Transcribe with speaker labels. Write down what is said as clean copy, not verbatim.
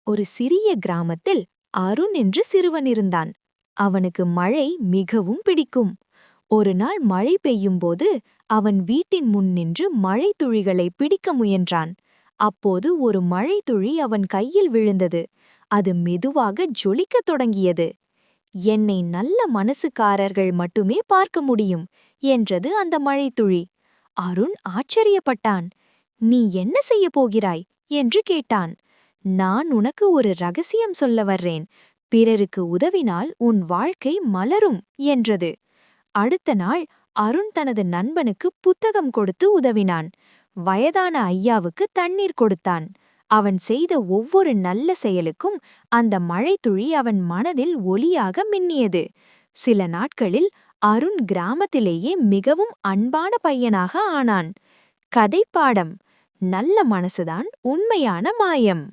Speaker 1: ஒரு சிறிய கிராமத்தில் அருண் என்று சிறுவன் இருந்தான். அவனுக்கு மழை மிகவும் பிடிக்கும். ஒரு நாள் மழை பெய்யும்போது அவன் வீட்டின் முன் நின்று மழைத் துளிகளை பிடிக்க முயன்றான். அப்போது ஒரு மழைத்துளி அவன் கையில் விழுந்தது. அது மெதுவாக ஜொலிக்கத் தொடங்கியது. என்னை நல்ல மனசுக்காரர்கள் மட்டுமே பார்க்க முடியும் என்றது அந்த மழைத்துளி. அருண் ஆச்சரியப்பட்டான். நீ என்ன செய்யப் போகிறாய் என்று கேட்டான். நான் உனக்கு ஒரு ரகசியம் சொல்ல வர்றேன். பிறருக்கு உதவினால் உன் வாழ்க்கை மலரும் என்றது. அடுத்த நாள் அருண் தனது நண்பனுக்கு புத்தகம் கொடுத்து உதவினான். வயதான ஐயாவுக்கு தண்ணீர் கொடுத்தான். அவன் செய்த ஒவ்வொரு நல்ல செயலுக்கும் அந்த மழைத்துளி அவன் மனதில் ஒளியாக மின்னியது. சில நாட்களில் அருண் கிராமத்திலேயே மிகவும் அன்பான பையனாக ஆனான். கதைப்பாடம்: நல்ல மனசுதான் உண்மையான மாயம்.